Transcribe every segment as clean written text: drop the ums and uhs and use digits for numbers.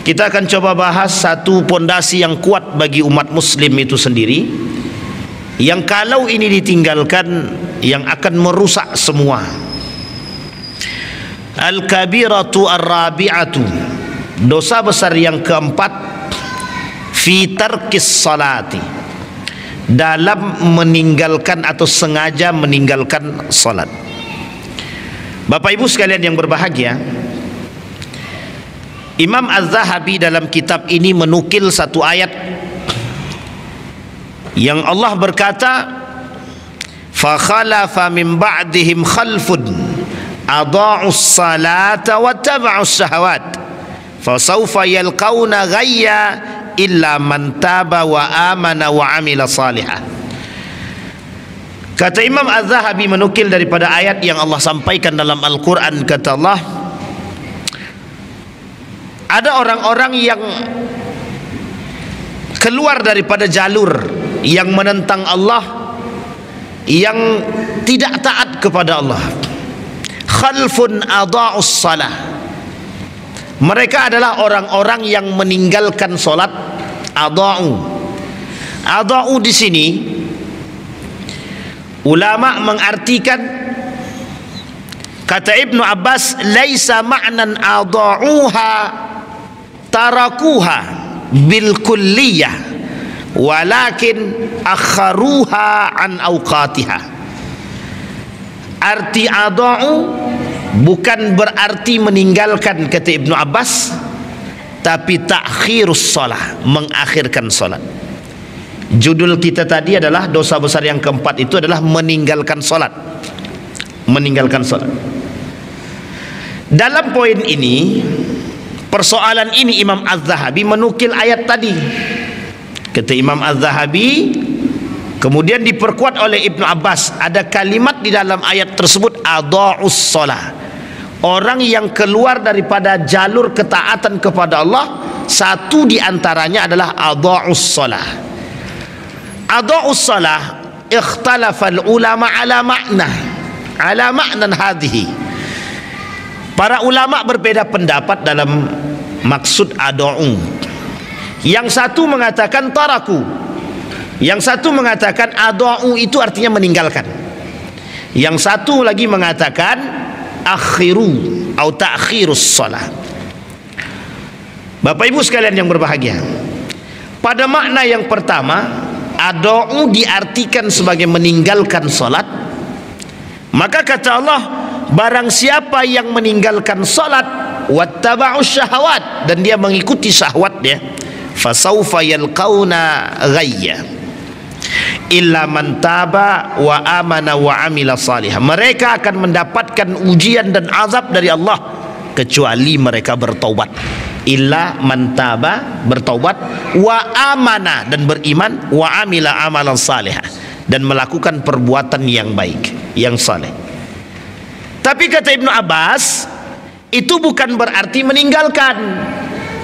kita akan coba bahas satu pondasi yang kuat bagi umat muslim itu sendiri, yang kalau ini ditinggalkan yang akan merusak semua. Al-kabiratu ar-rabi'atu, dosa besar yang keempat, fi tarkis salati, dalam meninggalkan atau sengaja meninggalkan salat. Bapak Ibu sekalian yang berbahagia, Imam Az-Zahabi dalam kitab ini menukil satu ayat yang Allah berkata, fa khalafa min ba'dihim khalfun adha'us salata wa taba'us syahawat fa sawfa yalqauna ghayya illa man taba wa amana wa amila salihah. Kata Imam Az-Zahabi menukil daripada ayat yang Allah sampaikan dalam Al-Quran, kata Allah, ada orang-orang yang keluar daripada jalur, yang menentang Allah, yang tidak taat kepada Allah. Khalfun adha'us salah, mereka adalah orang-orang yang meninggalkan solat. Adha'u di sini ulama mengartikan, kata Ibnu Abbas, laisa ma'nan adha'uha tarakuha bil kulliyah walakin akharuha an awqatiha. Arti adha'u bukan berarti meninggalkan, kata Ibnu Abbas, tapi ta'khirus shalah, mengakhirkan salat. Judul kita tadi adalah dosa besar yang keempat itu adalah meninggalkan salat. Meninggalkan salat. Dalam poin ini, persoalan ini, Imam Az-Zahabi menukil ayat tadi. Kata Imam Az-Zahabi, kemudian diperkuat oleh Ibnu Abbas, ada kalimat di dalam ayat tersebut, adha'us shalah, orang yang keluar daripada jalur ketaatan kepada Allah. Satu di antaranya adalah adha'us shalah. Adha'us shalah ikhtalafal ulama ala ma'nan hadhihi. Para ulama berbeda pendapat dalam maksud adha'u. Yang satu mengatakan taraku, yang satu mengatakan adha'u itu artinya meninggalkan, yang satu lagi mengatakan akhiru atau ta'khirus shalah. Bapak Ibu sekalian yang berbahagia, pada makna yang pertama, adha'u diartikan sebagai meninggalkan salat. Maka kata Allah, barang siapa yang meninggalkan salat wattaba'us syahawat, dan dia mengikuti syahwat dia, fasawfa yalqauna ghayya illa man taba wa amana wa amila salihah. Mereka akan mendapatkan ujian dan azab dari Allah kecuali mereka bertaubat. Illa man taba, bertaubat, wa amana, dan beriman, wa amila amalan salihah, dan melakukan perbuatan yang baik, yang saleh. Tapi kata Ibnu Abbas, itu bukan berarti meninggalkan,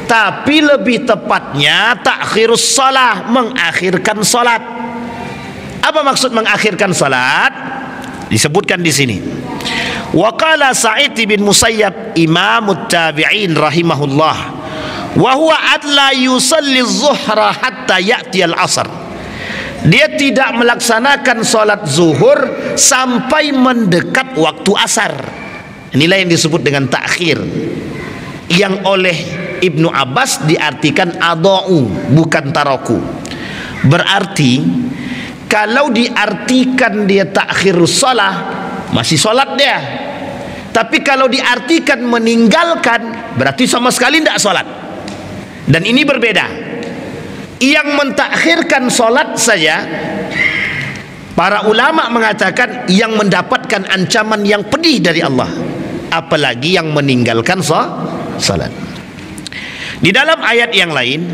tapi lebih tepatnya ta'khirus shalah, mengakhirkan salat. Apa maksud mengakhirkan salat? Disebutkan di sini. Wa qala Sa'id bin Musayyab, imamut tabi'in rahimahullah, wa huwa adla yusalli zuhra hatta ya'ti al-asr. Dia tidak melaksanakan salat zuhur sampai mendekat waktu asar. Inilah yang disebut dengan takhir, yang oleh Ibnu Abbas diartikan adha'u, bukan taraku. Berarti kalau diartikan dia takhirus shalah, masih salat dia. Tapi kalau diartikan meninggalkan, berarti sama sekali tidak salat. Dan ini berbeda. Yang mentakhirkan salat saja, para ulama mengatakan yang mendapatkan ancaman yang pedih dari Allah, apalagi yang meninggalkan salat. Di dalam ayat yang lain,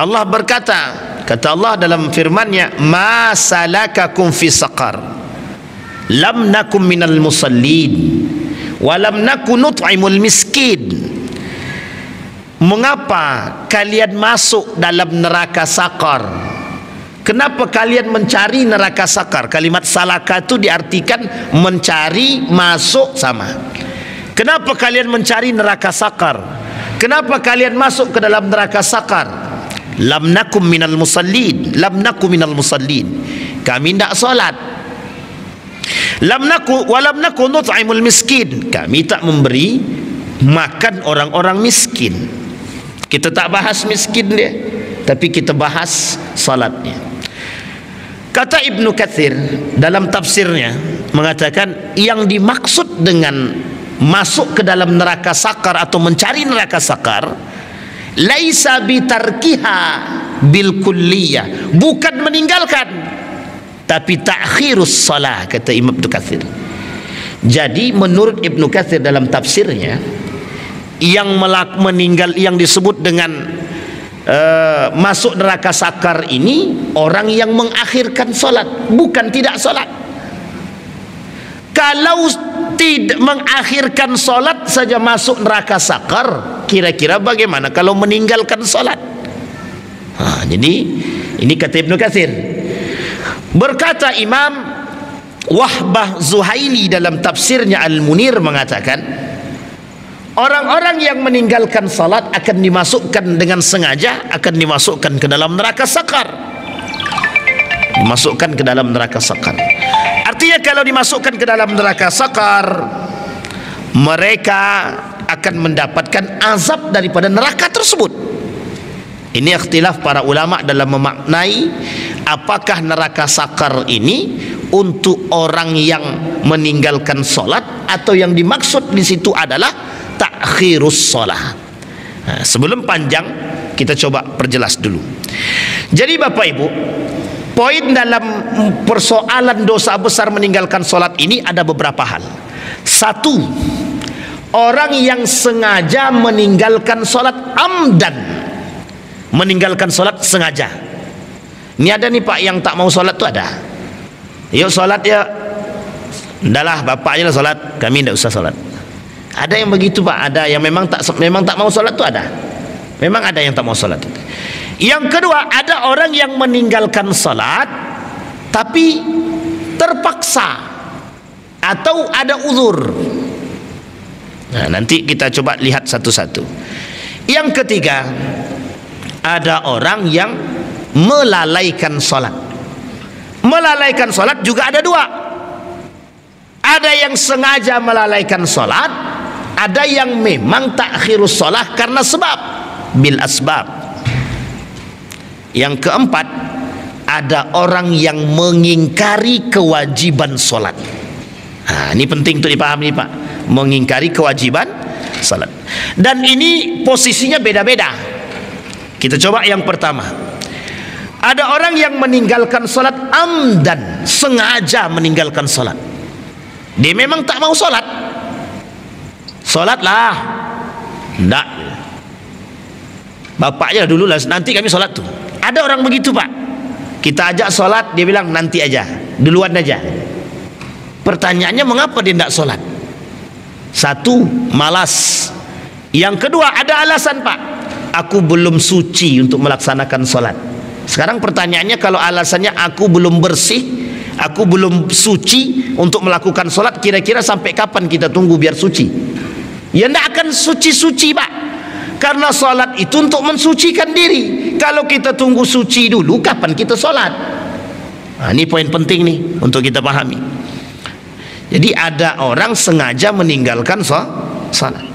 Allah berkata, kata Allah dalam firman-Nya, ma salakakum fi saqar lam nakum minal musallin wa lam nakun nut'imul miskin. Mengapa kalian masuk dalam neraka sakar? Kenapa kalian mencari neraka sakar? Kalimat salaka itu diartikan mencari, masuk sama. Kenapa kalian mencari neraka sakar? Kenapa kalian masuk ke dalam neraka sakar? Lam nakum minal musallin. Lam nakum minal musallin. Kami tidak solat. Lam naku walam naku nut'imul miskin. Kami tak memberi makan orang-orang miskin. Kita tak bahas miskin dia, tapi kita bahas salatnya. Kata Ibnu Katsir dalam tafsirnya mengatakan yang dimaksud dengan masuk ke dalam neraka sakar atau mencari neraka sakar, laisa bitarkiha bil kulliyah, bukan meninggalkan, tapi ta'khirus salah, kata Imam Ibnu Katsir. Jadi menurut Ibnu Katsir dalam tafsirnya, yang meninggal, yang disebut dengan masuk neraka sakar ini orang yang mengakhirkan solat, bukan tidak solat. Kalau tidak mengakhirkan solat saja masuk neraka sakar, kira-kira bagaimana kalau meninggalkan solat? Jadi ini kata Ibnu Katsir. Berkata Imam Wahbah Zuhaili dalam tafsirnya Al-Munir mengatakan, orang-orang yang meninggalkan salat akan dimasukkan dengan sengaja, akan dimasukkan ke dalam neraka sakar. Dimasukkan ke dalam neraka sakar. Artinya kalau dimasukkan ke dalam neraka sakar, mereka akan mendapatkan azab daripada neraka tersebut. Ini ikhtilaf para ulama dalam memaknai apakah neraka sakar ini untuk orang yang meninggalkan solat atau yang dimaksud di situ adalah ta'khirus solah. Sebelum panjang kita coba perjelas dulu. Jadi Bapak Ibu, poin dalam persoalan dosa besar meninggalkan solat ini ada beberapa hal. Satu, orang yang sengaja meninggalkan solat amdan, meninggalkan solat sengaja. Ini ada nih Pak yang tak mau solat tuh ada. Yuk solat ya, ndahlah bapaknya lah solat, kami tidak usah solat. Ada yang begitu Pak, ada yang memang tak mau solat tuh ada. Memang ada yang tak mau solat. Yang kedua, ada orang yang meninggalkan solat tapi terpaksa atau ada uzur. Nah, nanti kita coba lihat satu-satu. Yang ketiga, ada orang yang melalaikan solat. Melalaikan solat juga ada dua. Ada yang sengaja melalaikan solat, ada yang memang takhirus solat karena sebab, bil asbab. Yang keempat, ada orang yang mengingkari kewajiban solat. Ini penting untuk dipahami Pak, mengingkari kewajiban solat. Dan ini posisinya beda-beda. Kita coba yang pertama. Ada orang yang meninggalkan solat amdan, sengaja meninggalkan solat. Dia memang tak mau solat. Solatlah, enggak. Bapaknya dulu lah, nanti kami solat tuh. Ada orang begitu Pak. Kita ajak solat, dia bilang nanti aja, duluan aja. Pertanyaannya mengapa dia tidak solat? Satu, malas. Yang kedua, ada alasan Pak. Aku belum suci untuk melaksanakan solat. Sekarang pertanyaannya, kalau alasannya aku belum bersih, aku belum suci untuk melakukan solat, kira-kira sampai kapan kita tunggu biar suci? Ya tidak akan suci-suci Pak, karena solat itu untuk mensucikan diri. Kalau kita tunggu suci dulu, kapan kita solat? Ini poin penting nih untuk kita pahami. Jadi ada orang sengaja meninggalkan solat.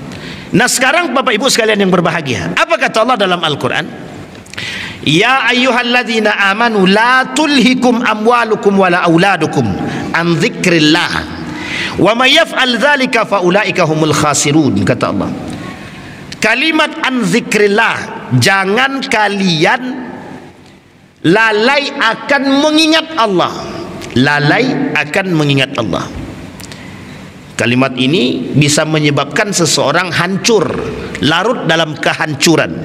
Nah sekarang Bapak Ibu sekalian yang berbahagia, apa kata Allah dalam Al-Quran? Ya ayyuhalladzina amanu la tulhikum amwalukum wala auladukum an dzikrillah wa may yaf'al dzalika faulaika humul khasirun, kata Allah. Kalimat an dzikrillah, jangan kalian lalai akan mengingat Allah. Lalai akan mengingat Allah. Kalimat ini bisa menyebabkan seseorang hancur, larut dalam kehancuran.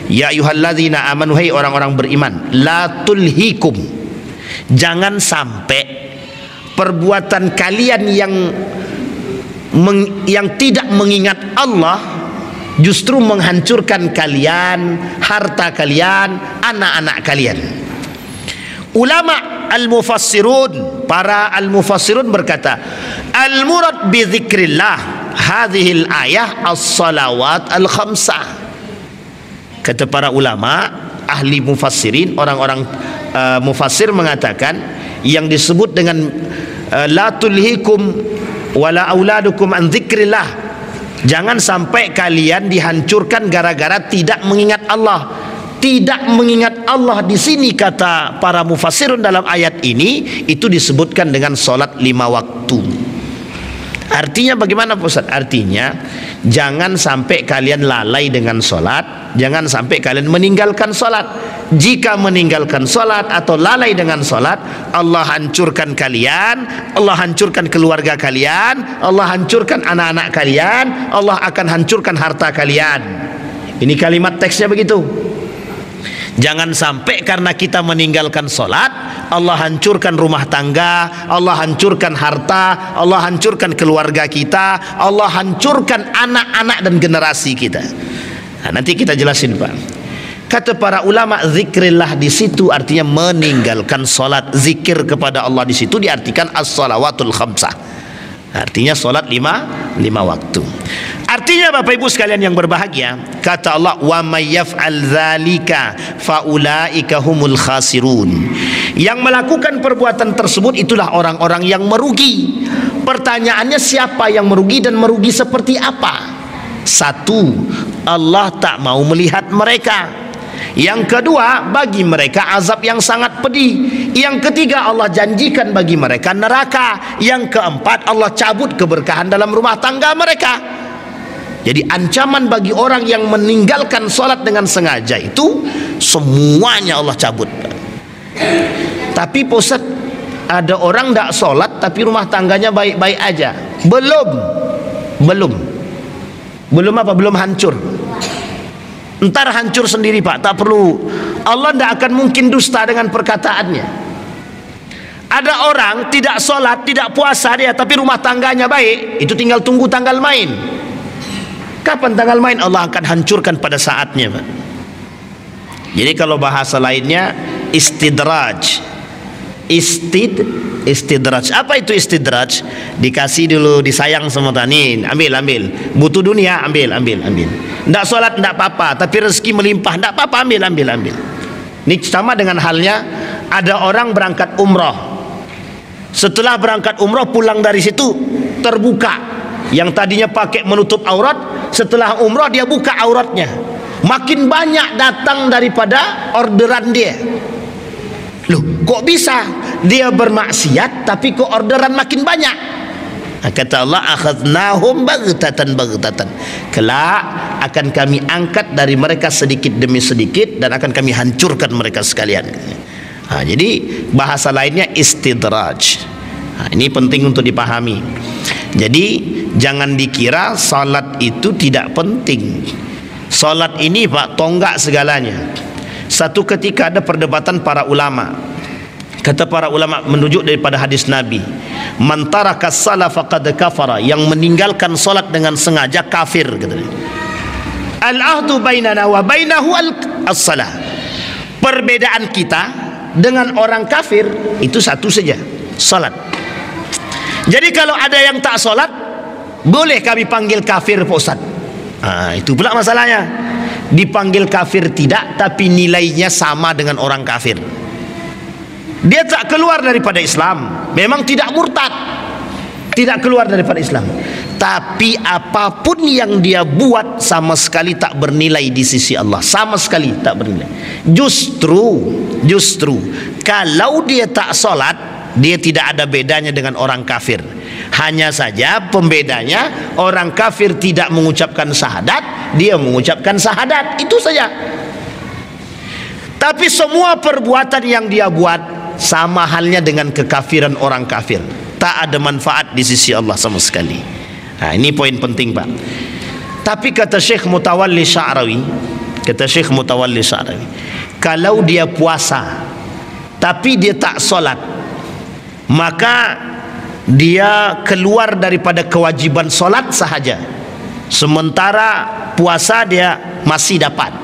Ya ayyuhalladzina amanu, hai orang-orang beriman, la tulhikum, jangan sampai perbuatan kalian yang tidak mengingat Allah justru menghancurkan kalian, harta kalian, anak-anak kalian. Ulama al-mufassirun, para al-mufassirun berkata, al-murad bi dzikrillah hadhil ayah as-salawat al-khamsah. Kata para ulama ahli mufassirin, orang-orang mufassir mengatakan yang disebut dengan la tulhikum wala auladukum an dzikrillah, jangan sampai kalian dihancurkan gara-gara tidak mengingat Allah. Tidak mengingat Allah di sini, kata para mufassirun, dalam ayat ini itu disebutkan dengan solat 5 waktu. Artinya bagaimana Ustaz? Artinya jangan sampai kalian lalai dengan solat, jangan sampai kalian meninggalkan solat. Jika meninggalkan solat atau lalai dengan solat, Allah hancurkan kalian, Allah hancurkan keluarga kalian, Allah hancurkan anak-anak kalian, Allah akan hancurkan harta kalian. Ini kalimat teksnya begitu. Jangan sampai karena kita meninggalkan solat, Allah hancurkan rumah tangga, Allah hancurkan harta, Allah hancurkan keluarga kita, Allah hancurkan anak-anak dan generasi kita. Nah, nanti kita jelasin Pak. Kata para ulama, zikrillah di situ artinya meninggalkan solat. Zikir kepada Allah di situ diartikan as-salawatul khamsah. Artinya solat 5 waktu. Artinya Bapak Ibu sekalian yang berbahagia, kata Allah, wa may yaf'al dzalika faulaika humul khasirun. Yang melakukan perbuatan tersebut itulah orang-orang yang merugi. Pertanyaannya, siapa yang merugi dan merugi seperti apa? Satu, Allah tak mau melihat mereka. Yang kedua, bagi mereka azab yang sangat pedih. Yang ketiga, Allah janjikan bagi mereka neraka. Yang keempat, Allah cabut keberkahan dalam rumah tangga mereka. Jadi ancaman bagi orang yang meninggalkan solat dengan sengaja itu semuanya Allah cabut. Tapi Ustaz, ada orang tidak solat tapi rumah tangganya baik-baik aja. Belum hancur. Ntar hancur sendiri Pak, tak perlu. Allah tidak akan mungkin dusta dengan perkataannya. Ada orang tidak sholat, tidak puasa dia, tapi rumah tangganya baik, itu tinggal tunggu tanggal main. Kapan tanggal main? Allah akan hancurkan pada saatnya Pak. Jadi kalau bahasa lainnya istidraj. Istidraj. Apa itu istidraj? Dikasih dulu, disayang sama tani, ambil. Butuh dunia, ambil. Tidak sholat tidak apa-apa, tapi rezeki melimpah tidak apa-apa, ambil. Ini sama dengan halnya ada orang berangkat umroh. Setelah berangkat umroh pulang dari situ terbuka. Yang tadinya pakai menutup aurat, setelah umroh dia buka auratnya. Makin banyak datang daripada orderan dia. Loh, kok bisa? Dia bermaksiat tapi kok orderan makin banyak. Kata Allah, akhadnahum baghtatan. Kelak akan kami angkat dari mereka sedikit demi sedikit dan akan kami hancurkan mereka sekalian. Jadi bahasa lainnya istidraj. Ini penting untuk dipahami. Jadi jangan dikira salat itu tidak penting. Salat ini Pak, tonggak segalanya. Satu ketika ada perdebatan para ulama. Kata para ulama menunjuk daripada hadis Nabi, man taraka shalah faqad kafara, yang meninggalkan salat dengan sengaja kafir, kata dia. Al ahdu bainana wa bainahu as-salah. Perbedaan kita dengan orang kafir itu satu saja, salat. Jadi kalau ada yang tak salat, boleh kami panggil kafir Pak Ustaz. Itu pula masalahnya. Dipanggil kafir tidak, tapi nilainya sama dengan orang kafir. Dia tak keluar daripada Islam, memang tidak murtad, tidak keluar daripada Islam, tapi apapun yang dia buat sama sekali tak bernilai di sisi Allah, sama sekali tak bernilai. Justru kalau dia tak solat, dia tidak ada bedanya dengan orang kafir. Hanya saja pembedanya, orang kafir tidak mengucapkan syahadat, dia mengucapkan syahadat, itu saja. Tapi semua perbuatan yang dia buat sama halnya dengan kekafiran orang kafir, tak ada manfaat di sisi Allah sama sekali. Ini poin penting Pak. Tapi kata Syekh Mutawalli Sya'rawi, kalau dia puasa tapi dia tak solat, maka dia keluar daripada kewajiban solat sahaja, sementara puasa dia masih dapat.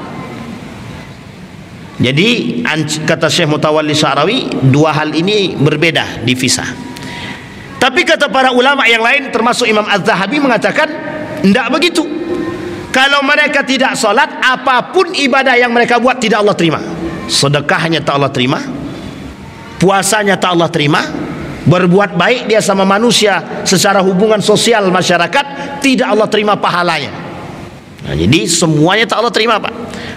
Jadi kata Syekh Mutawalli Sya'rawi, dua hal ini berbeda, dipisah. Tapi kata para ulama yang lain termasuk Imam Az-Zahabi mengatakan tidak begitu. Kalau mereka tidak solat, apapun ibadah yang mereka buat tidak Allah terima. Sedekahnya tak Allah terima, puasanya tak Allah terima, berbuat baik dia sama manusia secara hubungan sosial masyarakat tidak Allah terima pahalanya. Nah, jadi semuanya tak Allah terima, Pak.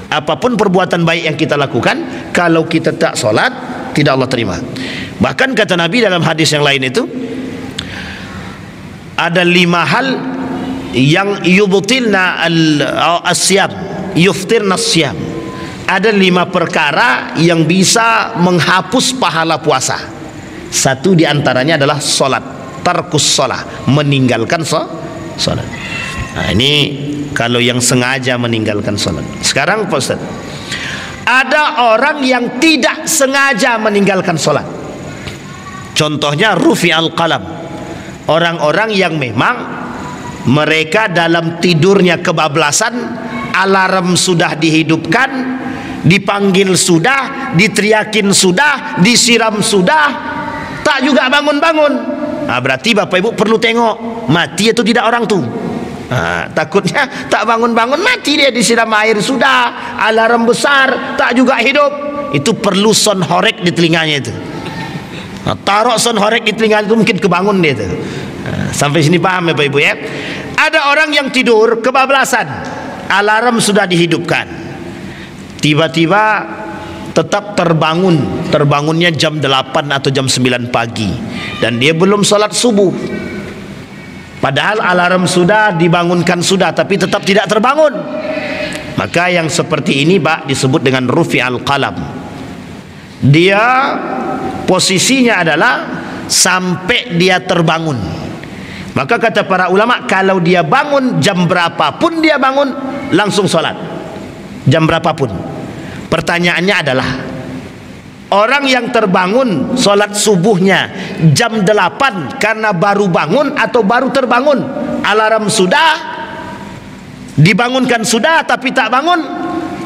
Apapun perbuatan baik yang kita lakukan, kalau kita tak solat tidak Allah terima. Bahkan kata Nabi dalam hadis yang lain itu, ada 5 hal yang yubtilna al-asyam, yuftirna asyam. Ada 5 perkara yang bisa menghapus pahala puasa. Satu di antaranya adalah solat, tarkus solat, meninggalkan solat. Nah, ini kalau yang sengaja meninggalkan solat. Sekarang Pak Ustaz, ada orang yang tidak sengaja meninggalkan solat. Contohnya rufi al-qalam, orang-orang yang memang mereka dalam tidurnya kebablasan, alarm sudah dihidupkan, dipanggil sudah, diteriakin sudah, disiram sudah, tak juga bangun-bangun. Nah, berarti Bapak Ibu perlu tengok mati atau tidak orang tu. Nah, takutnya tak bangun-bangun mati dia, disiram air sudah, alarm besar tak juga hidup. Itu perlu son horek di telinganya itu. Nah, taruh son horek di telinganya itu mungkin kebangun dia itu. Nah, sampai sini paham ya Bapak Ibu ya. Ada orang yang tidur kebablasan, alarm sudah dihidupkan, tiba-tiba tetap terbangunnya jam 8 atau jam 9 pagi dan dia belum sholat subuh. Padahal alarm sudah dibangunkan sudah, tapi tetap tidak terbangun. Maka yang seperti ini Pak disebut dengan rufi al-qalam. Dia posisinya adalah sampai dia terbangun. Maka kata para ulama, kalau dia bangun jam berapapun dia bangun, langsung sholat jam berapapun. Pertanyaannya adalah, orang yang terbangun sholat subuhnya jam 8 karena baru bangun atau baru terbangun, alarm sudah dibangunkan sudah tapi tak bangun,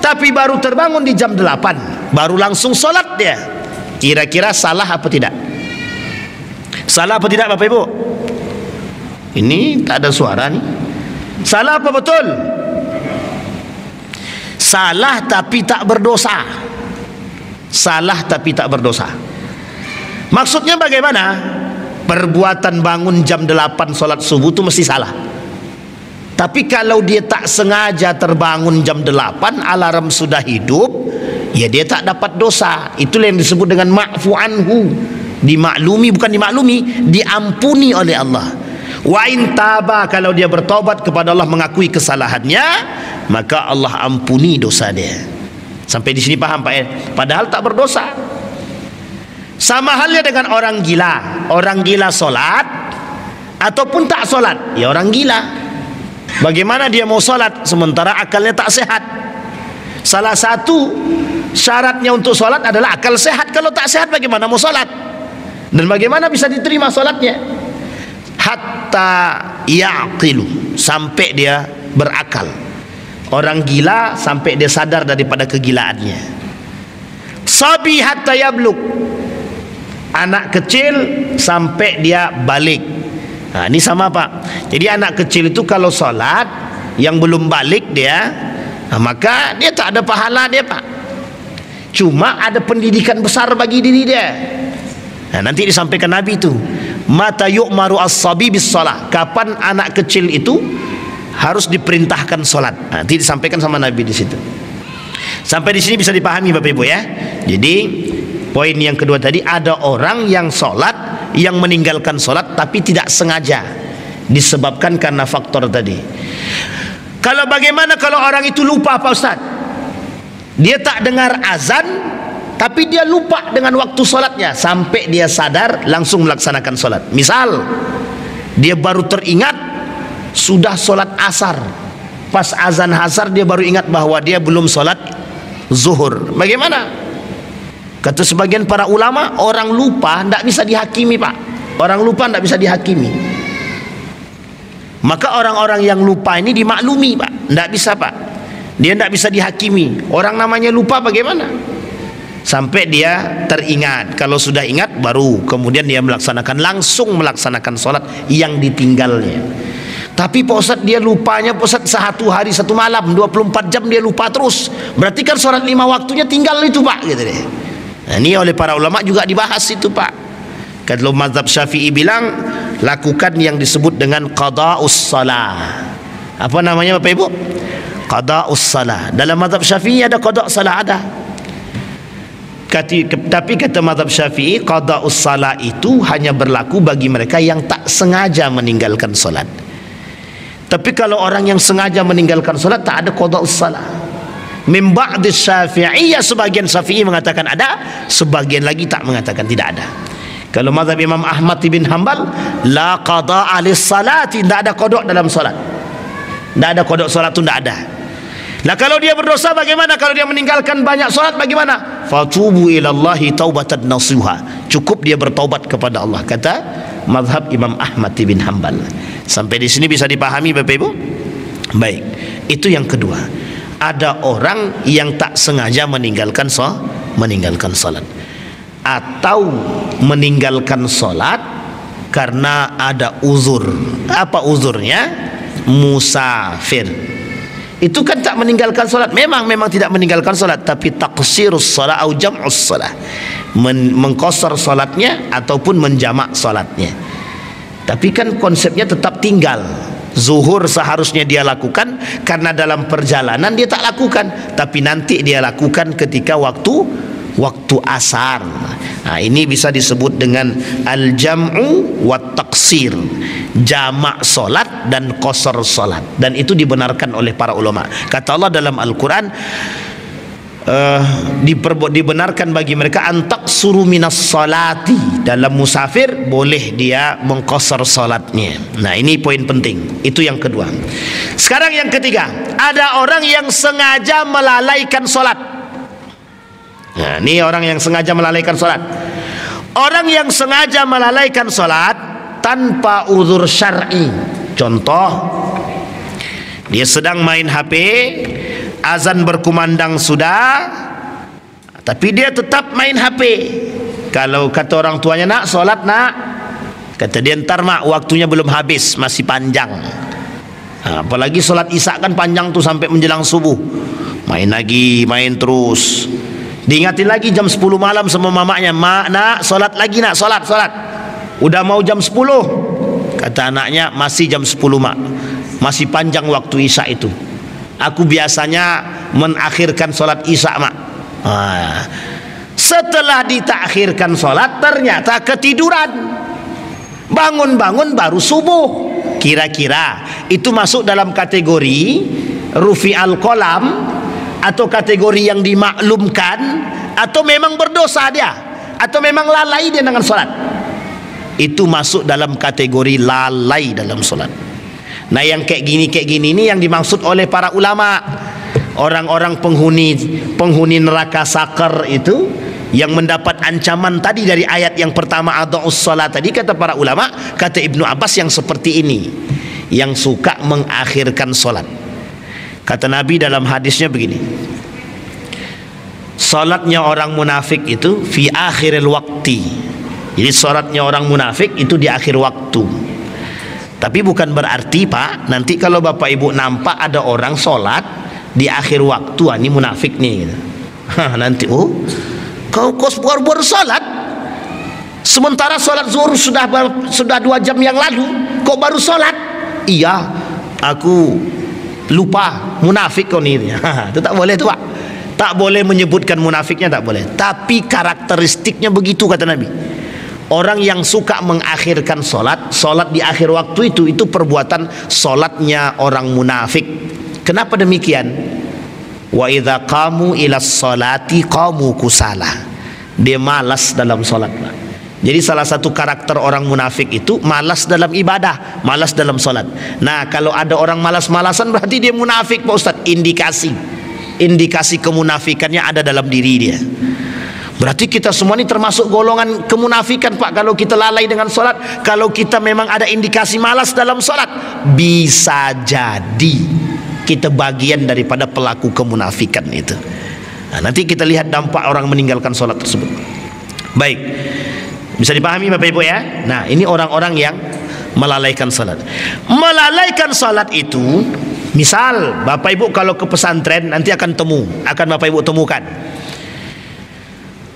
tapi baru terbangun di jam 8 baru langsung sholat dia, kira-kira salah apa tidak? Salah apa tidak Bapak Ibu? Ini tak ada suara nih. Salah apa betul? Salah tapi tak berdosa. Salah tapi tak berdosa. Maksudnya bagaimana? Perbuatan bangun jam 8 sholat subuh itu mesti salah. Tapi kalau dia tak sengaja terbangun jam 8, alarm sudah hidup, ya dia tak dapat dosa. Itulah yang disebut dengan ma'fu anhu. Dimaklumi, bukan dimaklumi, diampuni oleh Allah. Wa in taba, kalau dia bertobat kepada Allah mengakui kesalahannya, maka Allah ampuni dosa dia. Sampai di sini paham Pak ya? Padahal tak berdosa. Sama halnya dengan orang gila. Orang gila solat ataupun tak solat, ya orang gila. Bagaimana dia mau solat sementara akalnya tak sehat? Salah satu syaratnya untuk solat adalah akal sehat. Kalau tak sehat bagaimana mau solat? Dan bagaimana bisa diterima solatnya? Hatta yaqilu, sampai dia berakal. Orang gila sampai dia sadar daripada kegilaannya. Sabi hatta yablug, anak kecil sampai dia balik. Nah, ini sama Pak. Jadi anak kecil itu kalau sholat yang belum balik dia, nah, maka dia tak ada pahala dia Pak. Cuma ada pendidikan besar bagi diri dia. Nah, nanti disampaikan Nabi itu, mata yu'maru as-sabi bis shalah, kapan anak kecil itu harus diperintahkan sholat. Nanti disampaikan sama Nabi di situ. Sampai di sini bisa dipahami Bapak Ibu ya. Jadi poin yang kedua tadi, ada orang yang sholat, yang meninggalkan sholat tapi tidak sengaja, disebabkan karena faktor tadi. Kalau bagaimana kalau orang itu lupa Pak Ustaz? Dia tak dengar azan tapi dia lupa dengan waktu sholatnya, sampai dia sadar langsung melaksanakan sholat. Misal dia baru teringat sudah sholat asar, pas azan asar dia baru ingat bahwa dia belum sholat zuhur. Bagaimana? Kata sebagian para ulama, orang lupa tidak bisa dihakimi Pak. Orang lupa tidak bisa dihakimi. Maka orang-orang yang lupa ini dimaklumi Pak. Tidak bisa Pak, dia tidak bisa dihakimi. Orang namanya lupa bagaimana? Sampai dia teringat. Kalau sudah ingat baru kemudian dia langsung melaksanakan sholat yang ditinggalnya. Tapi Pak Ustaz, dia lupanya Pak Ustaz satu hari satu malam 24 jam dia lupa terus. Berarti kan sholat 5 waktunya tinggal itu Pak, gitu deh. Nah, ini oleh para ulama juga dibahas itu Pak. Kalau mazhab Syafi'i bilang lakukan yang disebut dengan qada'us salah. Apa namanya Bapak Ibu? Qada'us salah. Dalam mazhab Syafi'i ada qada' salah, ada. Tapi kata mazhab Syafi'i, qada'us salah itu hanya berlaku bagi mereka yang tak sengaja meninggalkan solat. Tapi kalau orang yang sengaja meninggalkan solat, tak ada qada'us salah. Min ba'di Syafi'iyah, sebagian Syafi'i mengatakan ada, sebagian lagi tak mengatakan tidak ada. Kalau mazhab Imam Ahmad bin Hanbal, la qada'a lis-salati, tidak ada qada' dalam solat. Tidak ada qada' solat itu, tidak ada. Nah, kalau dia berdosa bagaimana? Kalau dia meninggalkan banyak solat bagaimana? Fatubu ilallahi taubatan nasuha. Cukup dia bertaubat kepada Allah, kata mazhab Imam Ahmad bin Hanbal. Sampai di sini bisa dipahami Bapak Ibu? Baik. Itu yang kedua. Ada orang yang tak sengaja meninggalkan salat, atau meninggalkan salat karena ada uzur. Apa uzurnya? Musafir. Itu kan tak meninggalkan salat. Memang tidak meninggalkan salat, tapi taqsirus salat atau jam'us salat, mengqasar salatnya ataupun menjamak salatnya. Tapi kan konsepnya tetap tinggal. Zuhur seharusnya dia lakukan, karena dalam perjalanan dia tak lakukan, tapi nanti dia lakukan ketika waktu asar. Nah, ini bisa disebut dengan al-jam'u wa taqsir, jamak solat dan qasar solat, dan itu dibenarkan oleh para ulama. Kata Allah dalam Al-Quran, dibenarkan bagi mereka antak suru minas salati. Dalam musafir boleh dia mengqasar salatnya. Nah, ini poin penting. Itu yang kedua. Sekarang yang ketiga, ada orang yang sengaja melalaikan salat. Nah, ini orang yang sengaja melalaikan salat. Orang yang sengaja melalaikan salat tanpa uzur syar'i. Contoh, dia sedang main HP, azan berkumandang sudah, tapi dia tetap main HP. Kalau kata orang tuanya, nak solat nak, kata dia, ntar mak, waktunya belum habis, masih panjang. Apalagi solat isya kan panjang tuh sampai menjelang subuh. Main lagi, main terus. Diingatin lagi jam 10 malam sama mamanya, mak nak solat lagi nak, solat. Udah mau jam 10, kata anaknya, masih jam 10 mak, masih panjang waktu isya itu. Aku biasanya mengakhirkan solat isya mak. Setelah ditakhirkan solat, ternyata ketiduran. Bangun-bangun baru subuh. Kira-kira itu masuk dalam kategori rufi al-qalam, atau kategori yang dimaklumkan, atau memang berdosa dia, atau memang lalai dia dengan solat? Itu masuk dalam kategori lalai dalam solat. Nah, yang kayak gini ini yang dimaksud oleh para ulama. Orang-orang penghuni neraka sakar itu, yang mendapat ancaman tadi dari ayat yang pertama, adha'us salat tadi, kata para ulama, kata Ibnu Abbas, yang seperti ini, yang suka mengakhirkan solat. Kata Nabi dalam hadisnya begini, salatnya orang munafik itu fi akhiril waqti. Jadi salatnya orang munafik itu di akhir waktu. Tapi bukan berarti Pak, nanti kalau Bapak Ibu nampak ada orang sholat di akhir waktu, ini munafik nih gitu. Nanti kau baru sholat, sementara sholat zuhur sudah 2 jam yang lalu, kok baru sholat? Iya, aku lupa, munafik kau nih. Itu tak boleh tuh Pak. Tak boleh menyebutkan munafiknya, tak boleh. Tapi karakteristiknya begitu kata Nabi. Orang yang suka mengakhirkan solat di akhir waktu itu perbuatan solatnya orang munafik. Kenapa demikian? Wa idza qamu ila sholati qamu kusala. Dia malas dalam solat. Jadi salah satu karakter orang munafik itu malas dalam ibadah, malas dalam solat. Nah, kalau ada orang malas-malasan berarti dia munafik Pak Ustaz. Indikasi kemunafikannya ada dalam diri dia. Berarti kita semua ini termasuk golongan kemunafikan Pak, kalau kita lalai dengan sholat. Kalau kita memang ada indikasi malas dalam sholat, bisa jadi kita bagian daripada pelaku kemunafikan itu. Nah, nanti kita lihat dampak orang meninggalkan sholat tersebut. Baik, bisa dipahami Bapak Ibu ya. Nah, ini orang-orang yang Melalaikan salat. Melalaikan salat itu, misal Bapak Ibu kalau ke pesantren nanti akan Bapak Ibu temukan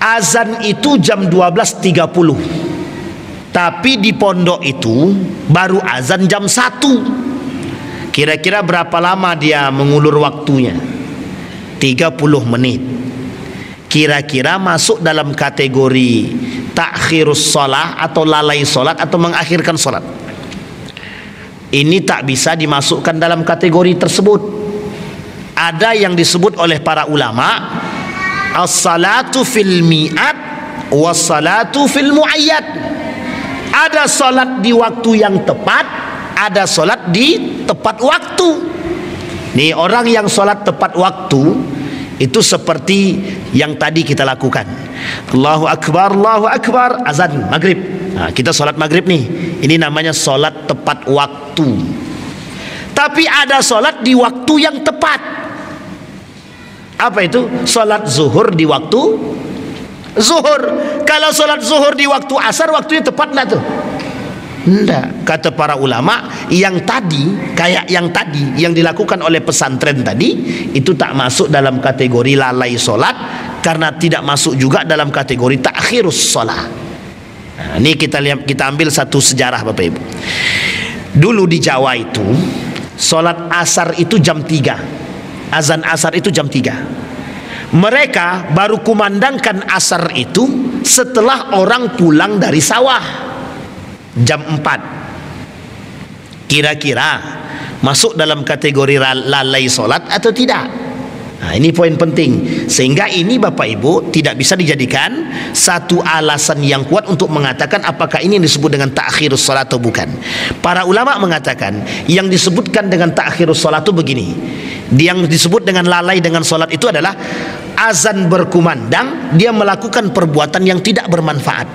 azan itu jam 12.30, tapi di pondok itu baru azan jam 1. Kira-kira berapa lama dia mengulur waktunya? 30 menit. Kira-kira masuk dalam kategori takhirus shalah atau lalai salat atau mengakhirkan salat. Ini tak bisa dimasukkan dalam kategori tersebut. Ada yang disebut oleh para ulama as-salatu fil mi'at was-salatu fil mu'ayyad. Ada salat di waktu yang tepat, ada salat di tepat waktu. Nih, orang yang salat tepat waktu itu seperti yang tadi kita lakukan. Allahu Akbar, azan maghrib. Nah, kita salat maghrib nih. Ini namanya salat tepat waktu. Tapi ada salat di waktu yang tepat. Apa itu? Salat zuhur di waktu zuhur. Kalau salat zuhur di waktu asar, waktunya tepat enggak tuh? Enggak. Kata para ulama, yang tadi, kayak yang tadi yang dilakukan oleh pesantren tadi, itu tak masuk dalam kategori lalai salat, karena tidak masuk juga dalam kategori takhirus shalah. Nah, ini kita ambil satu sejarah Bapak Ibu. Dulu di Jawa itu salat asar itu jam 3. Azan asar itu jam 3. Mereka baru kumandangkan asar itu setelah orang pulang dari sawah jam 4. Kira-kira masuk dalam kategori lalai salat atau tidak? Nah, ini poin penting. Sehingga ini Bapak Ibu tidak bisa dijadikan satu alasan yang kuat untuk mengatakan apakah ini yang disebut dengan ta'khirus salat atau bukan. Para ulama mengatakan yang disebutkan dengan ta'khirus salat itu begini. Yang disebut dengan lalai dengan salat itu adalah azan berkumandang, dia melakukan perbuatan yang tidak bermanfaat.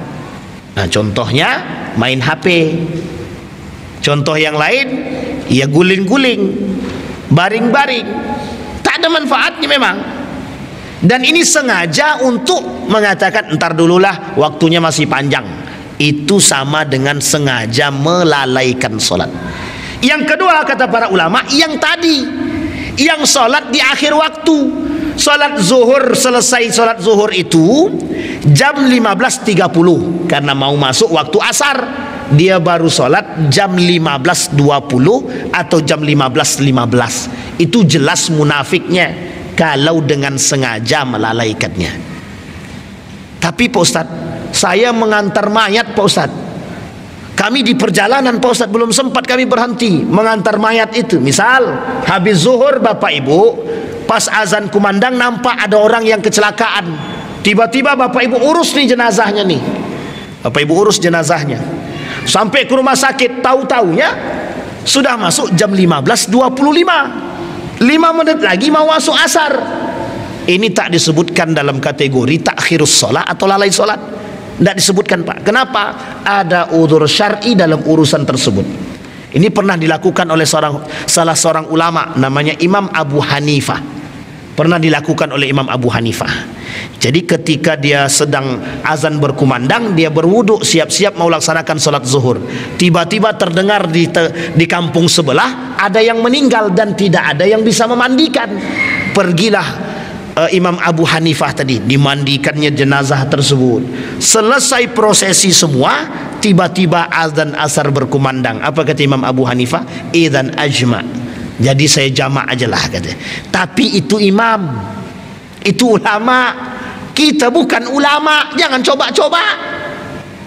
Nah, contohnya main HP. Contoh yang lain, ya guling-guling, baring-baring. Tak ada manfaatnya memang. Dan ini sengaja untuk mengatakan entar dululah, waktunya masih panjang. Itu sama dengan sengaja melalaikan salat. Yang kedua kata para ulama, yang tadi, yang salat di akhir waktu. Salat zuhur, selesai salat zuhur itu jam 15.30 karena mau masuk waktu asar. Dia baru salat jam 15.20 atau jam 15.15. Itu jelas munafiknya kalau dengan sengaja melalaikannya. Tapi Pak Ustaz, saya mengantar mayat Pak Ustaz. Kami di perjalanan Pak Ustaz, belum sempat kami berhenti mengantar mayat itu. Misal habis zuhur Bapak Ibu, pas azan kumandang nampak ada orang yang kecelakaan. Tiba-tiba Bapak Ibu urus nih jenazahnya nih. Bapak Ibu urus jenazahnya. Sampai ke rumah sakit, tahu-taunya sudah masuk jam 15.25. 5 menit lagi mau masuk asar. Ini tak disebutkan dalam kategori takhirus shalah atau lalai salat. Tidak disebutkan Pak. Kenapa? Ada udzur syar'i dalam urusan tersebut. Ini pernah dilakukan oleh salah seorang ulama namanya Imam Abu Hanifah. Pernah dilakukan oleh Imam Abu Hanifah. Jadi ketika dia sedang azan berkumandang, dia berwudu siap-siap mau laksanakan salat zuhur. Tiba-tiba terdengar di kampung sebelah ada yang meninggal dan tidak ada yang bisa memandikan. Pergilah Imam Abu Hanifah tadi, dimandikannya jenazah tersebut. Selesai prosesi semua, tiba-tiba azan asar berkumandang. Apa kata Imam Abu Hanifah? Idzan ajma'. Jadi saya jamak aja lah kata. Tapi itu imam, itu ulama. Kita bukan ulama, jangan coba-coba.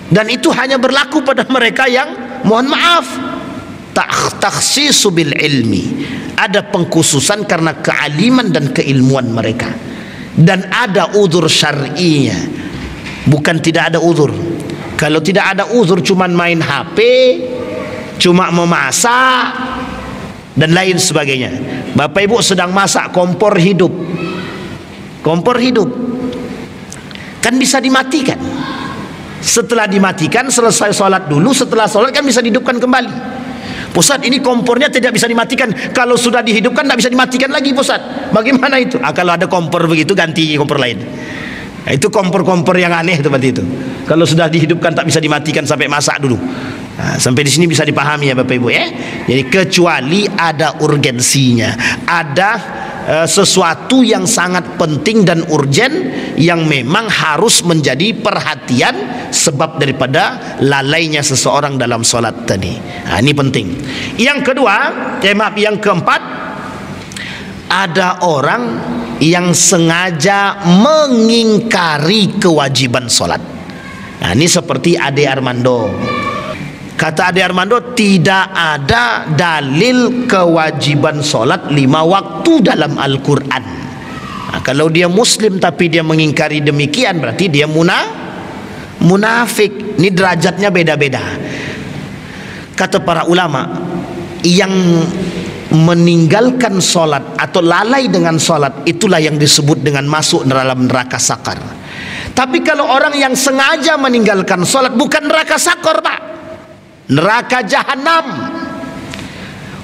Dan itu hanya berlaku pada mereka yang, mohon maaf, takhsisu bil ilmi. Ada pengkhususan karena kealiman dan keilmuan mereka. Dan ada uzur syar'inya. Bukan tidak ada uzur. Kalau tidak ada uzur cuman main HP, cuma memasak dan lain sebagainya. Bapak Ibu sedang masak kompor hidup. Kompor hidup kan bisa dimatikan. Setelah dimatikan, selesai sholat dulu. Setelah sholat kan bisa dihidupkan kembali. Ustaz, ini kompornya tidak bisa dimatikan. Kalau sudah dihidupkan tidak bisa dimatikan lagi Ustaz. Bagaimana itu? Kalau ada kompor begitu, ganti kompor lain. Nah, itu kompor-kompor yang aneh seperti itu. Kalau sudah dihidupkan tak bisa dimatikan sampai masak dulu. Sampai di sini bisa dipahami ya Bapak Ibu ya. Jadi kecuali ada urgensinya, ada sesuatu yang sangat penting dan urgen yang memang harus menjadi perhatian sebab daripada lalainya seseorang dalam solat tadi. Ini penting. Yang kedua, yang keempat, ada orang yang sengaja mengingkari kewajiban solat. Ini seperti Ade Armando. Kata Ade Armando, tidak ada dalil kewajiban solat 5 waktu dalam Al-Quran. Kalau dia Muslim tapi dia mengingkari demikian, berarti dia munafik. Ini derajatnya beda-beda. Kata para ulama, yang meninggalkan solat atau lalai dengan solat, itulah yang disebut dengan masuk dalam neraka sakar. Tapi kalau orang yang sengaja meninggalkan solat, bukan neraka sakar Pak, neraka jahanam.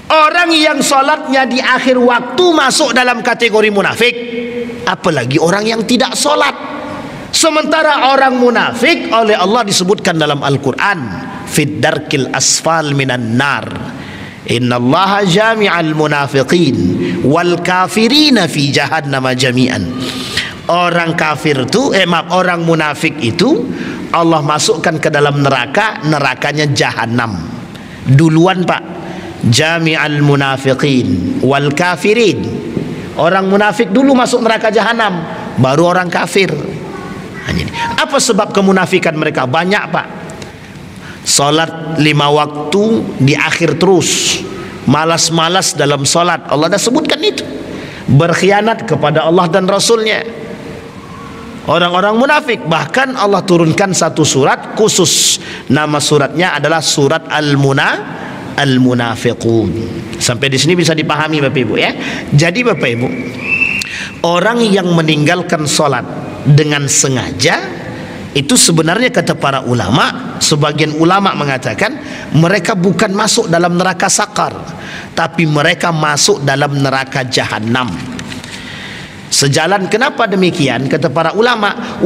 Orang yang solatnya di akhir waktu masuk dalam kategori munafik, apalagi orang yang tidak solat. Sementara orang munafik oleh Allah disebutkan dalam Al-Quran, fid darkil asfal minan nar, innallaha jami'al munafiqin wal kafirina fi jahannama jami'an. Orang kafir itu, orang munafik itu Allah masukkan ke dalam neraka, nerakanya jahanam duluan Pak. Jami'al munafiqin wal kafirin. Orang munafik dulu masuk neraka jahanam, baru orang kafir. Apa sebab kemunafikan mereka? Banyak Pak. Salat 5 waktu di akhir terus, malas-malas dalam salat, Allah dah sebutkan itu. Berkhianat kepada Allah dan Rasulnya, orang-orang munafik. Bahkan Allah turunkan satu surat khusus, nama suratnya adalah surat Al-Munafiqun. Sampai di sini bisa dipahami Bapak Ibu ya. Jadi Bapak Ibu, orang yang meninggalkan salat dengan sengaja, itu sebenarnya kata para ulama, sebagian ulama mengatakan mereka bukan masuk dalam neraka sakar, tapi mereka masuk dalam neraka jahanam. Sejalan kenapa demikian? Kata para ulama,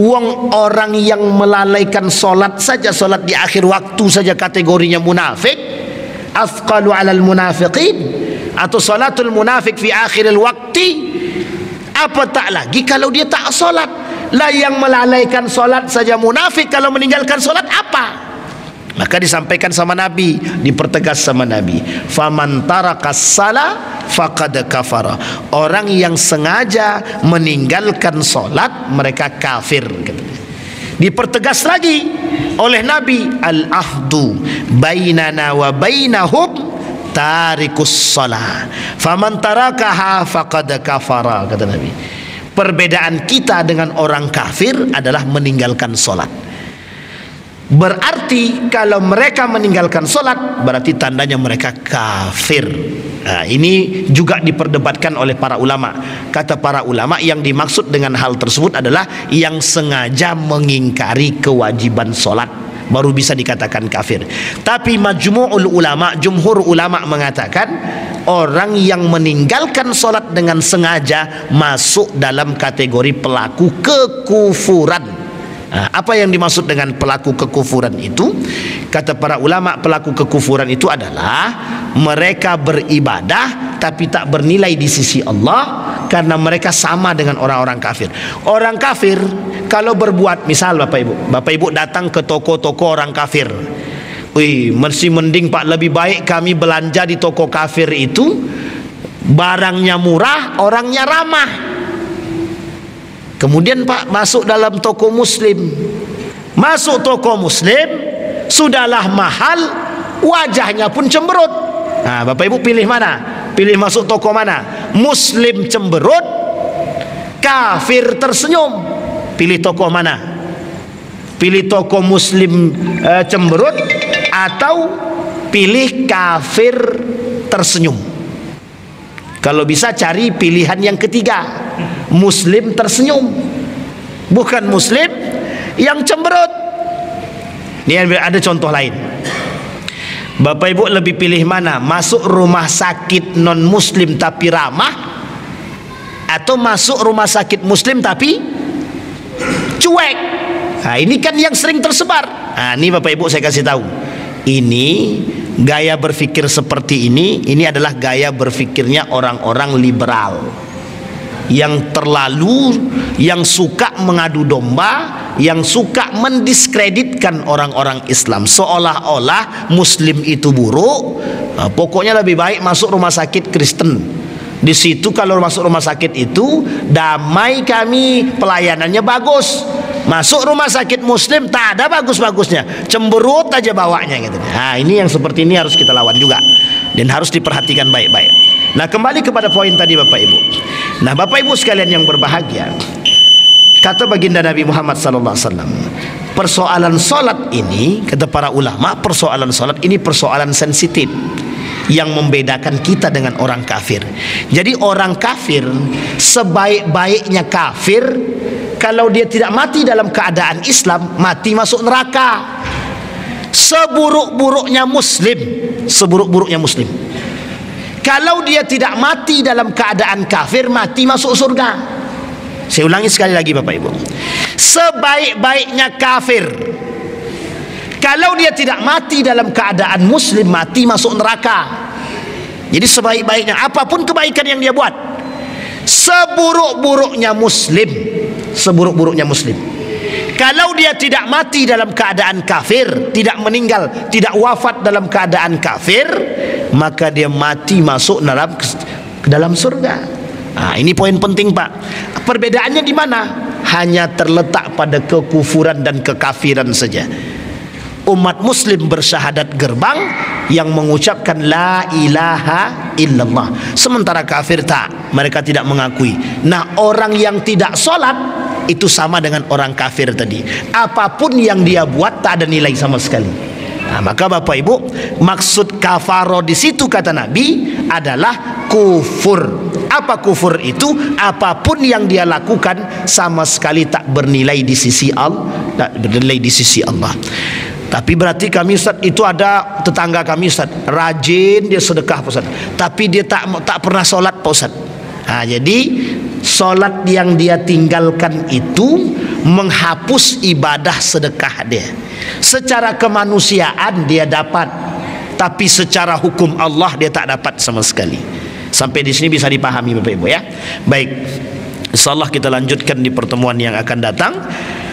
orang yang melalaikan solat saja, solat di akhir waktu saja kategorinya munafik, afqalu alal munafiqin, atau salatul munafik fi akhiril waqti. Apa tak lagi kalau dia tak solat? Lah yang melalaikan solat saja munafik, kalau meninggalkan solat apa? Maka disampaikan sama Nabi, dipertegas sama Nabi, faman tarakas salah faqad kafara. Orang yang sengaja meninggalkan solat, mereka kafir. Dipertegas lagi oleh Nabi, al-ahdu bainana wa bainahum tarikus salah faman tarakaha faqad kafara, kata Nabi. Perbedaan kita dengan orang kafir adalah meninggalkan solat. Berarti kalau mereka meninggalkan solat, berarti tandanya mereka kafir. Ini juga diperdebatkan oleh para ulama. Kata para ulama, yang dimaksud dengan hal tersebut adalah yang sengaja mengingkari kewajiban solat, baru bisa dikatakan kafir. Tapi majmu'ul ulama, jumhur ulama mengatakan orang yang meninggalkan solat dengan sengaja masuk dalam kategori pelaku kekufuran. Apa yang dimaksud dengan pelaku kekufuran itu? Kata para ulama, pelaku kekufuran itu adalah mereka beribadah tapi tak bernilai di sisi Allah, karena mereka sama dengan orang-orang kafir. Orang kafir kalau berbuat, misal Bapak Ibu datang ke toko-toko orang kafir, masih mending Pak, lebih baik kami belanja di toko kafir itu, barangnya murah, orangnya ramah. Kemudian Pak masuk dalam toko muslim, masuk toko muslim sudahlah mahal, wajahnya pun cemberut. Bapak Ibu pilih mana? Pilih masuk toko mana? Muslim cemberut, kafir tersenyum. Pilih toko mana? Pilih toko muslim cemberut atau pilih kafir tersenyum? Kalau bisa cari pilihan yang ketiga, muslim tersenyum, bukan muslim yang cemberut. Ini ada contoh lain. Bapak Ibu lebih pilih mana? Masuk rumah sakit non muslim tapi ramah, atau masuk rumah sakit muslim tapi cuek? Ini kan yang sering tersebar. Ini Bapak Ibu saya kasih tahu, Ini gaya berpikir seperti ini adalah gaya berpikirnya orang-orang liberal yang terlalu, yang suka mengadu domba, yang suka mendiskreditkan orang-orang Islam, seolah-olah Muslim itu buruk. Pokoknya lebih baik masuk rumah sakit Kristen. Di situ kalau masuk rumah sakit itu damai, kami pelayanannya bagus. Masuk rumah sakit Muslim tak ada bagus-bagusnya, cemberut aja bawanya gitu. Nah, ini yang seperti ini harus kita lawan juga dan harus diperhatikan baik-baik. Nah, kembali kepada poin tadi Bapak Ibu. Nah, Bapak Ibu sekalian yang berbahagia, kata baginda Nabi Muhammad SAW, persoalan solat ini, kata para ulama, persoalan solat ini persoalan sensitif yang membedakan kita dengan orang kafir. Jadi orang kafir, sebaik-baiknya kafir, kalau dia tidak mati dalam keadaan Islam, mati masuk neraka. Seburuk-buruknya Muslim, seburuk-buruknya Muslim, kalau dia tidak mati dalam keadaan kafir, mati masuk surga. Saya ulangi sekali lagi Bapak Ibu, sebaik-baiknya kafir, kalau dia tidak mati dalam keadaan Muslim, mati masuk neraka. Jadi sebaik-baiknya apapun kebaikan yang dia buat, seburuk-buruknya Muslim, seburuk-buruknya Muslim, kalau dia tidak mati dalam keadaan kafir, tidak meninggal, tidak wafat dalam keadaan kafir, maka dia mati masuk dalam surga. Nah, ini poin penting Pak. Perbedaannya di mana? Hanya terletak pada kekufuran dan kekafiran saja. Umat Muslim bersyahadat gerbang yang mengucapkan la ilaha illallah, sementara kafir tak, mereka tidak mengakui. Nah, orang yang tidak sholat itu sama dengan orang kafir tadi. Apapun yang dia buat tak ada nilai sama sekali. Nah, maka Bapak Ibu, maksud kafaro di situ kata Nabi adalah kufur. Apa kufur itu? Apapun yang dia lakukan sama sekali tak bernilai di sisi Allah, tak bernilai di sisi Allah. Tapi berarti kami Ustaz, itu ada tetangga kami Ustaz, rajin dia sedekah Ustaz, tapi dia tak pernah sholat Ustaz. Nah, jadi sholat yang dia tinggalkan itu menghapus ibadah sedekah dia. Secara kemanusiaan dia dapat, tapi secara hukum Allah dia tak dapat sama sekali. Sampai di sini bisa dipahami Bapak Ibu ya. Baik, insyaallah kita lanjutkan di pertemuan yang akan datang.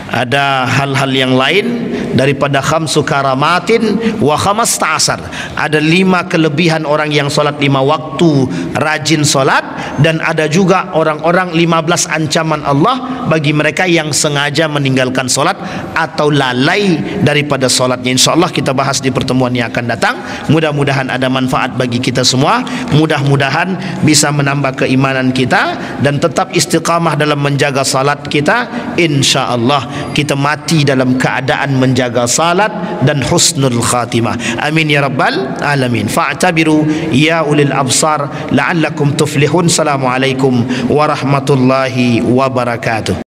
Ada hal-hal yang lain daripada khamsu karamatin wa khamasta'asar. Ada 5 kelebihan orang yang solat 5 waktu, rajin solat. Dan ada juga orang-orang 15 ancaman Allah bagi mereka yang sengaja meninggalkan solat atau lalai daripada solatnya. InsyaAllah kita bahas di pertemuan yang akan datang. Mudah-mudahan ada manfaat bagi kita semua. Mudah-mudahan bisa menambah keimanan kita dan tetap istiqamah dalam menjaga salat kita. InsyaAllah kita mati dalam keadaan menjaga salat dan husnul khatimah. Amin ya rabbal alamin. Fa'tabiru ya ulil absar la'allakum tuflihun. Assalamualaikum warahmatullahi wabarakatuh.